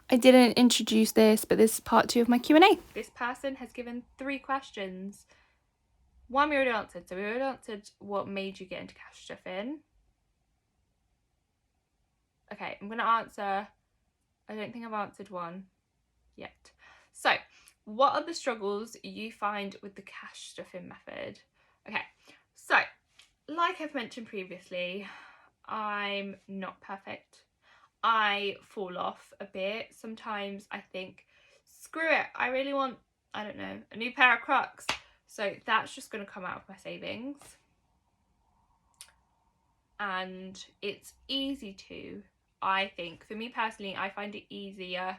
I didn't introduce this, but this is part 2 of my Q&A. This person has given 3 questions. One we already answered. So we already answered what made you get into cash stuffing. Okay, I'm going to answer... I don't think I've answered one yet. So, what are the struggles you find with the cash stuffing method? Okay, so, like I've mentioned previously, I'm not perfect. I fall off a bit. Sometimes I think, screw it, I really want, I don't know, a new pair of Crocs. So that's just going to come out of my savings. And it's easy to, I think, for me personally, I find it easier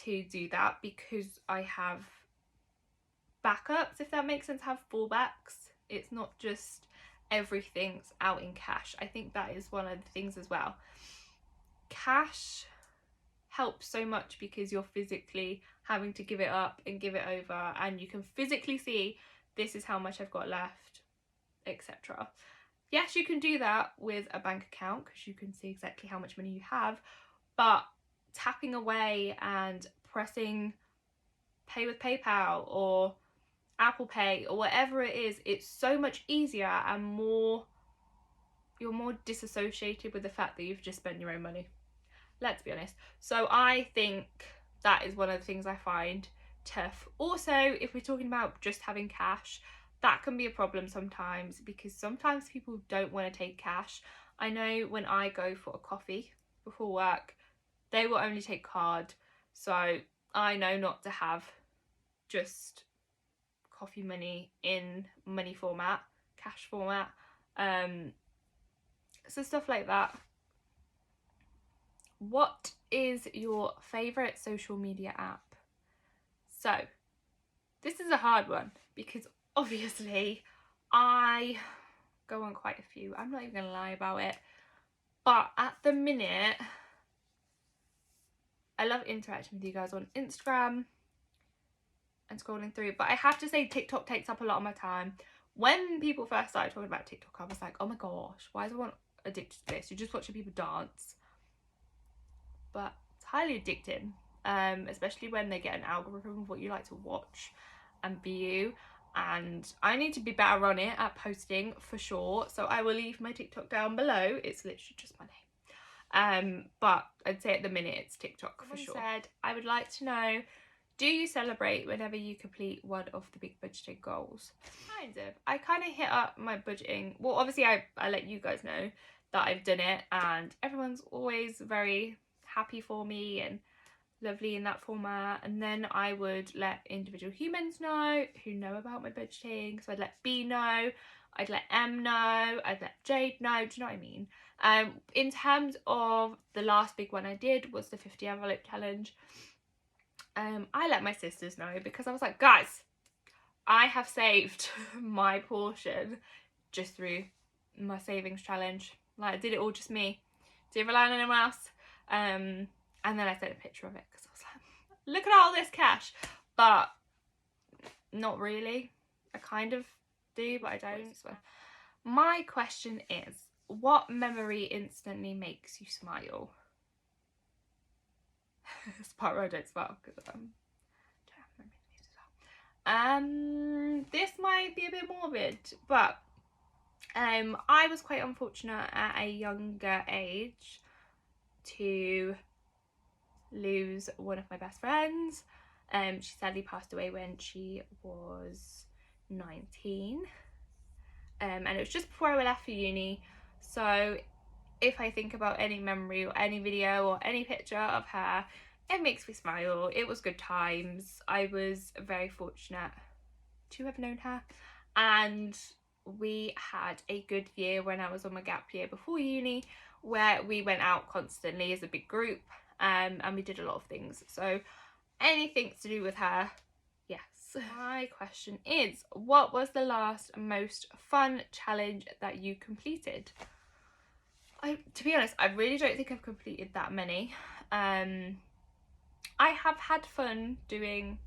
to do that because I have backups, if that makes sense, have fallbacks. It's not just everything's out in cash. I think that is one of the things as well. Cash helps so much because you're physically having to give it up and give it over, and you can physically see this is how much I've got left, etc. Yes, you can do that with a bank account because you can see exactly how much money you have, but tapping away and pressing pay with PayPal or Apple Pay or whatever it is, it's so much easier and you're more disassociated with the fact that you've just spent your own money. Let's be honest. So I think that is one of the things I find tough. Also, if we're talking about just having cash, that can be a problem sometimes because sometimes people don't want to take cash. I know when I go for a coffee before work, they will only take card. So I know not to have just coffee money in money format, cash format. So stuff like that. What is your favourite social media app? So, this is a hard one because obviously I go on quite a few. I'm not even going to lie about it. But at the minute, I love interacting with you guys on Instagram and scrolling through. But I have to say TikTok takes up a lot of my time. When people first started talking about TikTok, I was like, oh my gosh, why is everyone addicted to this? You're just watching people dance. But it's highly addicting, especially when they get an algorithm of what you like to watch and view. And I need to be better on it at posting for sure. So I will leave my TikTok down below. It's literally just my name. But I'd say at the minute it's TikTok for sure. Said, I would like to know, do you celebrate whenever you complete one of the big budgeting goals? Kind of. I kind of hit up my budgeting. Well, obviously I let you guys know that I've done it, and everyone's always very happy for me and lovely in that format. And then I would let individual humans know who know about my budgeting. So I'd let B know, I'd let M know, I'd let Jade know. Do you know what I mean? In terms of the last big one I did was the 50 envelope challenge. I let my sisters know because I was like, guys, I have saved my portion just through my savings challenge. Like, I did it all just me. Didn't rely on anyone else. And then I sent a picture of it because I was like, look at all this cash. But not really. I kind of do, but I don't. So my question is, what memory instantly makes you smile? This part where I don't smile because this might be a bit morbid, but I was quite unfortunate at a younger age to lose one of my best friends. She sadly passed away when she was 19, and it was just before I left for uni. So if I think about any memory or any video or any picture of her, it makes me smile. It was good times. I was very fortunate to have known her, and we had a good year when I was on my gap year before uni, where we went out constantly as a big group, and we did a lot of things. So anything to do with her, yes. My question is, what was the last most fun challenge that you completed? To be honest, I really don't think I've completed that many. I have had fun doing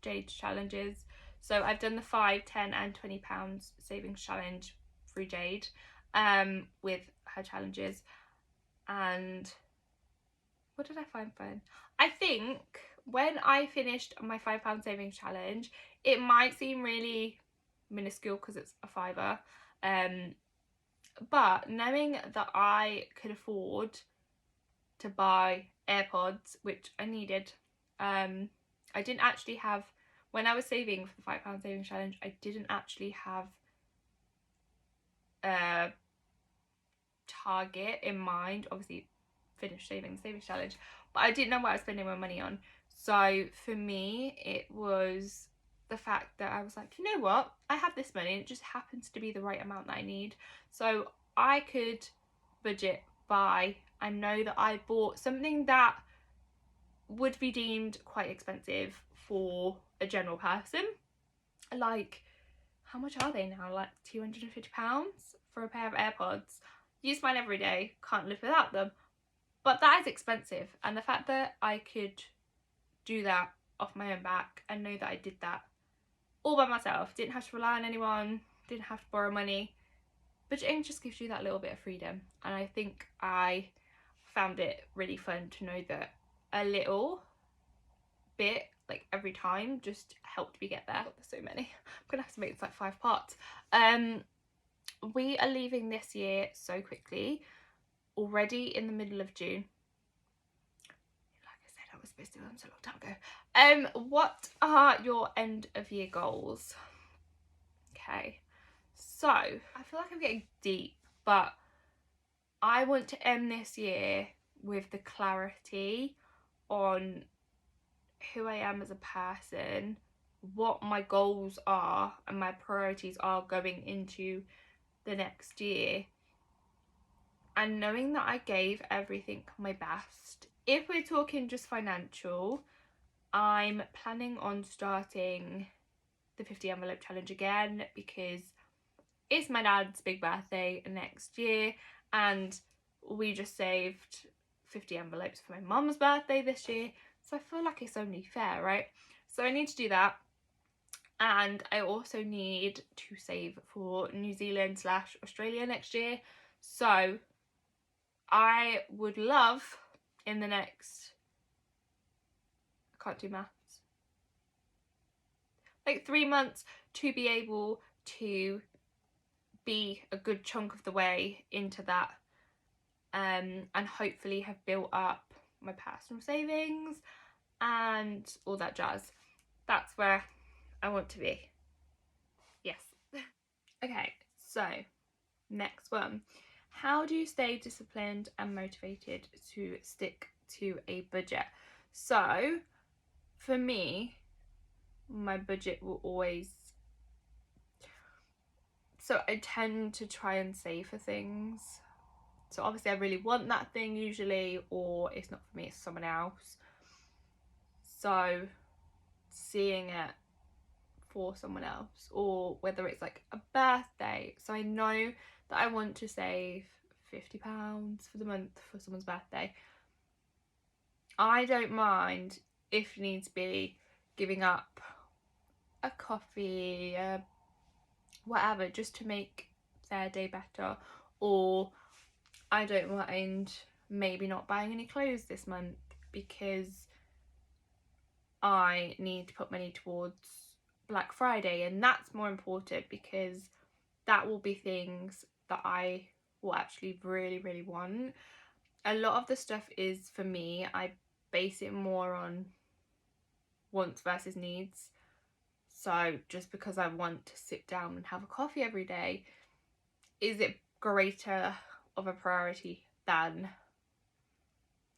Jade's challenges. So I've done the 5, 10 and £20 savings challenge through Jade with her challenges, and what did I find fun? I think when I finished my £5 savings challenge, it might seem really minuscule because it's a fiver, but knowing that I could afford to buy AirPods, which I needed, I didn't actually have, when I was saving for the £5 savings challenge, I didn't actually have a target in mind. Obviously finished savings challenge, but I didn't know what I was spending my money on. So for me, it was the fact that I was like, you know what, I have this money and it just happens to be the right amount that I need, so I could budget buy and know that I bought something that would be deemed quite expensive for a general person. Like, how much are they now? Like £250 for a pair of AirPods. Use mine every day, can't live without them. But that is expensive, and the fact that I could do that off my own back and know that I did that all by myself, didn't have to rely on anyone, didn't have to borrow money, budgeting just gives you that little bit of freedom. And I think I found it really fun to know that a little bit, like every time, just helped me get there. There's so many. I'm gonna have to make this like 5 parts. We are leaving this year so quickly, already in the middle of June. Like I said, I was supposed to do them so long time ago. What are your end of year goals? Okay, so I feel like I'm getting deep, but I want to end this year with the clarity on who I am as a person, what my goals are and my priorities are going into the next year, and knowing that I gave everything my best. If we're talking just financial, I'm planning on starting the 50 envelope challenge again because it's my dad's big birthday next year, and we just saved 50 envelopes for my mum's birthday this year, so I feel like it's only fair, right? So I need to do that, and I also need to save for New Zealand / Australia next year. So I would love in the next, I can't do maths, like 3 months to be able to be a good chunk of the way into that, and hopefully have built up my personal savings and all that jazz. That's where I want to be. Yes. Okay, so next one. How do you stay disciplined and motivated to stick to a budget? So for me, my budget will always, so I tend to try and save for things. So obviously I really want that thing usually, or it's not for me, it's someone else. So seeing it for someone else, or whether it's like a birthday, so I know that I want to save £50 for the month for someone's birthday. I don't mind, if needs be, giving up a coffee, whatever, just to make their day better. Or I don't mind maybe not buying any clothes this month because I need to put money towards Black Friday, and that's more important because that will be things that I will actually really want. A lot of the stuff is, for me, I base it more on wants versus needs. So just because I want to sit down and have a coffee every day, is it greater of a priority than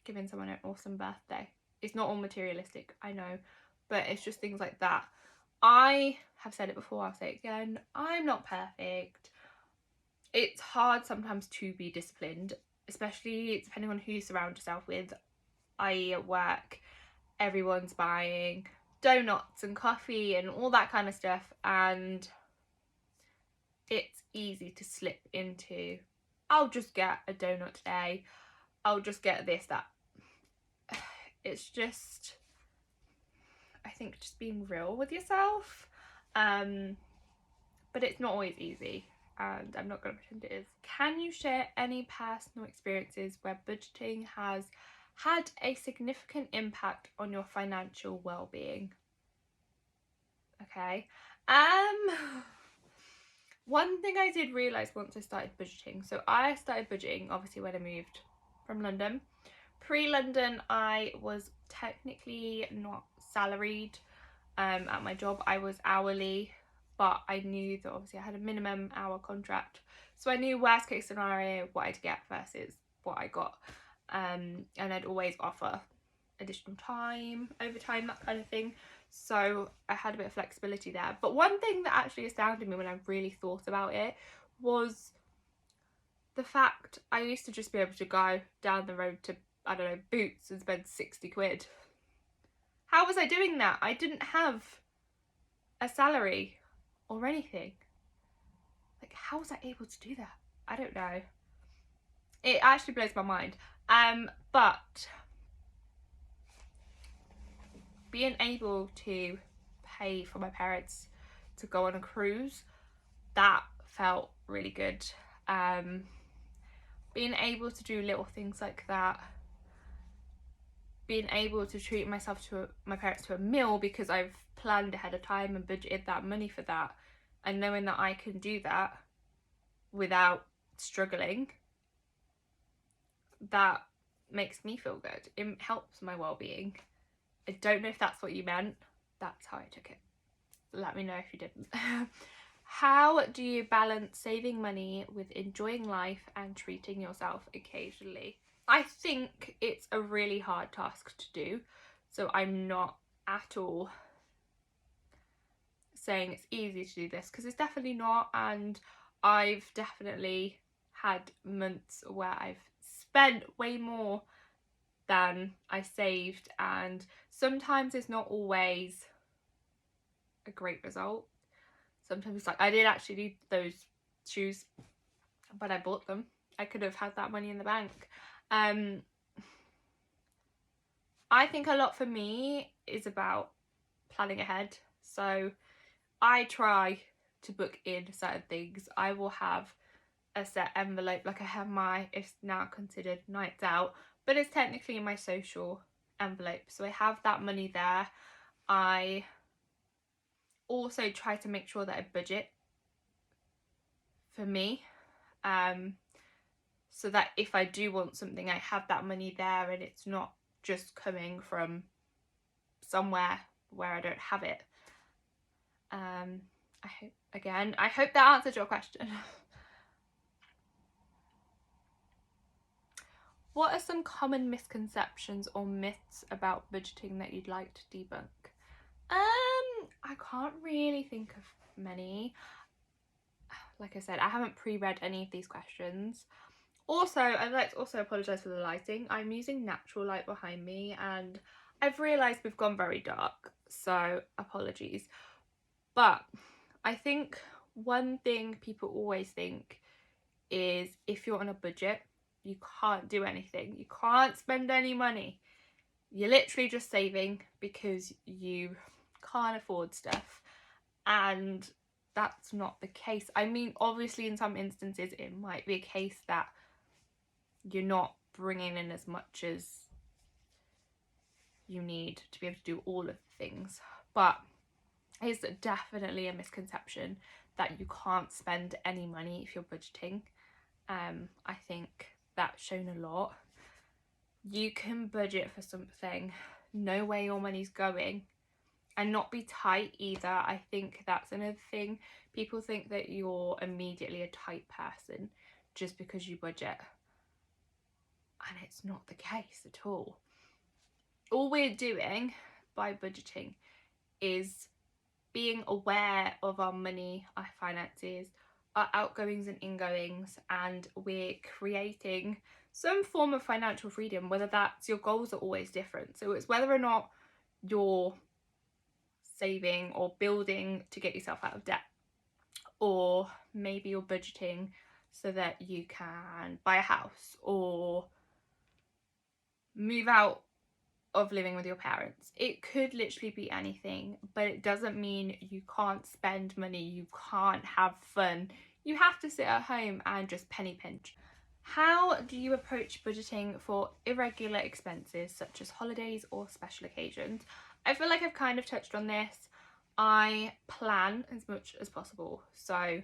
giving someone an awesome birthday? It's not all materialistic, I know, but it's just things like that. I have said it before, I'll say it again, I'm not perfect. It's hard sometimes to be disciplined, especially depending on who you surround yourself with. At work, everyone's buying donuts and coffee and all that kind of stuff, and it's easy to slip into, I'll just get a donut today, I'll just get this, that. It's just, I think, just being real with yourself, but it's not always easy, and I'm not going to pretend it is. Can you share any personal experiences where budgeting has had a significant impact on your financial well-being. Okay. One thing I did realise once I started budgeting, so I started budgeting obviously when I moved from London. Pre-London, I was technically not salaried at my job. I was hourly, but I knew that obviously I had a minimum hour contract. So I knew worst case scenario what I'd get versus what I got. And I'd always offer additional time, overtime, that kind of thing. So I had a bit of flexibility there. But one thing that actually astounded me when I really thought about it was the fact I used to just be able to go down the road to, I don't know, Boots and spend 60 quid. How was I doing that? I didn't have a salary or anything. Like, how was I able to do that? I don't know. It actually blows my mind. But being able to pay for my parents to go on a cruise, that felt really good. Being able to do little things like that, being able to treat my parents to a meal because I've planned ahead of time and budgeted that money for that, and knowing that I can do that without struggling, that makes me feel good. It helps my well-being. I don't know if that's what you meant. That's how I took it. Let me know if you didn't. How do you balance saving money with enjoying life and treating yourself occasionally? I think it's a really hard task to do, so I'm not at all saying it's easy to do this, because it's definitely not, and I've definitely had months where I've spent way more than I saved, and sometimes it's not always a great result. Sometimes it's like, I did actually need those shoes, but I bought them. I could have had that money in the bank. I think a lot for me is about planning ahead. So I try to book in certain things. I will have a set envelope, like I have my, it's now considered nights out, but it's technically in my social envelope. So I have that money there. I also try to make sure that I budget for me, so that if I do want something, I have that money there and it's not just coming from somewhere where I don't have it. I hope that answered your question. What are some common misconceptions or myths about budgeting that you'd like to debunk? I can't really think of many. Like I said, I haven't pre-read any of these questions. Also, I'd like to also apologise for the lighting. I'm using natural light behind me and I've realised we've gone very dark, so apologies. But I think one thing people always think is if you're on a budget, you can't do anything. You can't spend any money. You're literally just saving because you can't afford stuff. And that's not the case. I mean, obviously in some instances it might be a case that you're not bringing in as much as you need to be able to do all of the things, but it's definitely a misconception that you can't spend any money if you're budgeting. I think that's shown a lot. You can budget for something, know where your money's going, and not be tight either. I think that's another thing. People think that you're immediately a tight person just because you budget, and it's not the case at all. All we're doing by budgeting is being aware of our money, our finances, our outgoings and ingoings, and we're creating some form of financial freedom, whether that's, your goals are always different. So it's whether or not you're saving or building to get yourself out of debt, or maybe you're budgeting so that you can buy a house or move out of living with your parents. It could literally be anything, but it doesn't mean you can't spend money, you can't have fun. You have to sit at home and just penny pinch. How do you approach budgeting for irregular expenses such as holidays or special occasions? I feel like I've kind of touched on this. I plan as much as possible. So,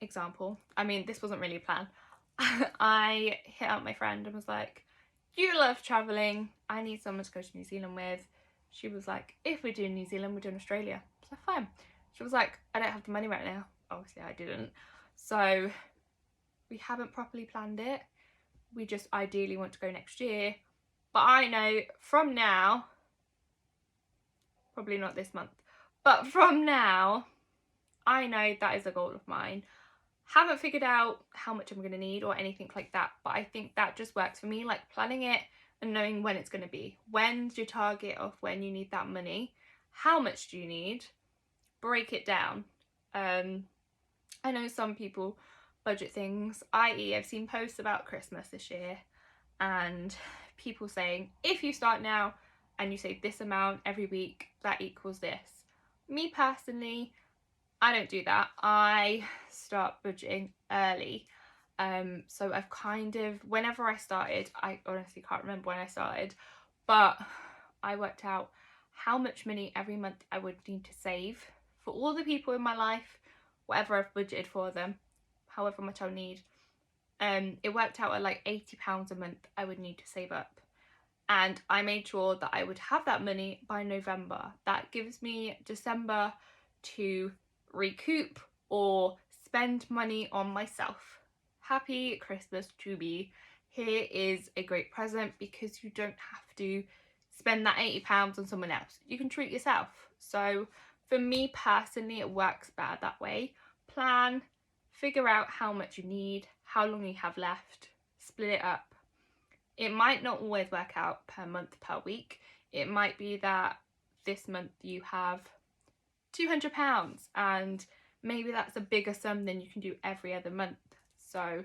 example, I mean, this wasn't really a plan. I hit up my friend and was like, you love traveling, I need someone to go to New Zealand with. She was like, if we do New Zealand, we're doing Australia. I was like, fine. She was like, I don't have the money right now. Obviously I didn't. So we haven't properly planned it. We just ideally want to go next year. But I know from now, probably not this month, but from now, I know that is a goal of mine. Haven't figured out how much I'm going to need or anything like that, but I think that just works for me, like planning it and knowing when it's going to be. When's your target of when you need that money? How much do you need? Break it down. I know some people budget things, i.e. I've seen posts about Christmas this year and people saying, if you start now and you save this amount every week, that equals this. Me personally, I don't do that. I start budgeting early. So I've kind of, whenever I started, I honestly can't remember when I started, but I worked out how much money every month I would need to save for all the people in my life, whatever I've budgeted for them, however much I'll need. It worked out at like £80 a month I would need to save up. And I made sure that I would have that money by November. That gives me December to recoup or spend money on myself. Happy Christmas to me. Here is a great present because you don't have to spend that £80 on someone else. You can treat yourself. So for me personally, it works better that way. Plan, figure out how much you need, how long you have left, split it up. It might not always work out per month, per week. It might be that this month you have £200 and maybe that's a bigger sum than you can do every other month. So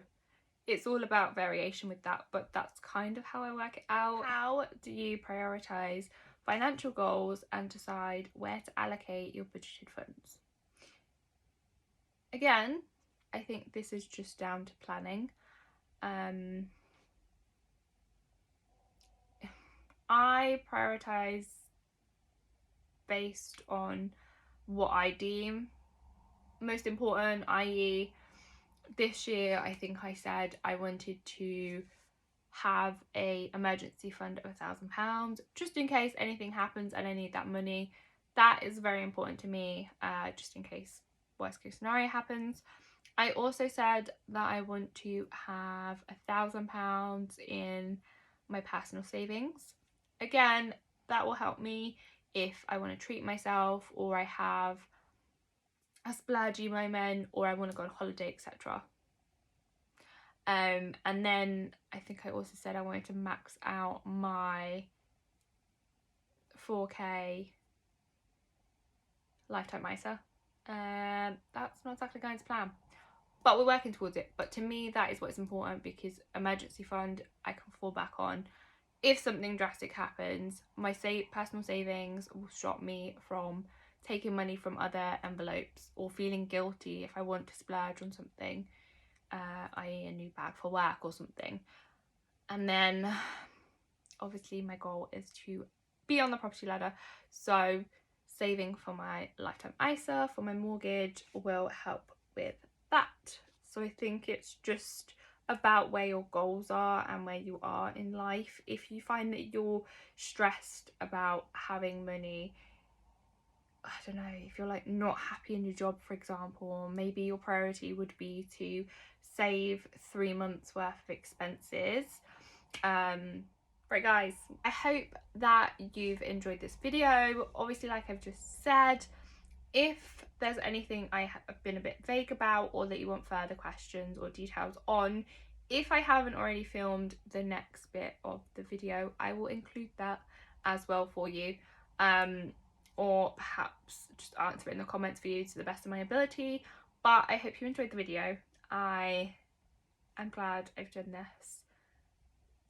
it's all about variation with that, but that's kind of how I work it out. How do you prioritise financial goals and decide where to allocate your budgeted funds? Again, I think this is just down to planning. I prioritise based on what I deem most important, i.e. this year I think I said I wanted to have a emergency fund of £1,000 just in case anything happens and I need that money. That is very important to me, just in case worst case scenario happens. I also said that I want to have £1,000 in my personal savings. Again, that will help me if I want to treat myself or I have a splurgy moment or I want to go on holiday, etc. And then I think I also said I wanted to max out my 4K lifetime ISA. That's not exactly going to plan, but we're working towards it. But to me, that is what's important because emergency fund I can fall back on if something drastic happens. My personal savings will stop me from taking money from other envelopes or feeling guilty if I want to splurge on something, i.e. a new bag for work or something. And then obviously my goal is to be on the property ladder, so saving for my lifetime ISA for my mortgage will help with that. So I think it's just about where your goals are and where you are in life. If you find that you're stressed about having money, I don't know, if you're like not happy in your job, for example, maybe your priority would be to save 3 months worth of expenses. Right guys, I hope that you've enjoyed this video. Obviously, like I've just said, if there's anything I have been a bit vague about or that you want further questions or details on, if I haven't already filmed the next bit of the video, I will include that as well for you, or perhaps just answer it in the comments for you to the best of my ability. But I hope you enjoyed the video. I am glad I've done this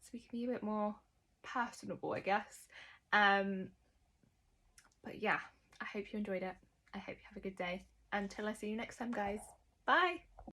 so we can be a bit more personable, I guess. But yeah, I hope you enjoyed it. I hope you have a good day. Until I see you next time, guys. Bye!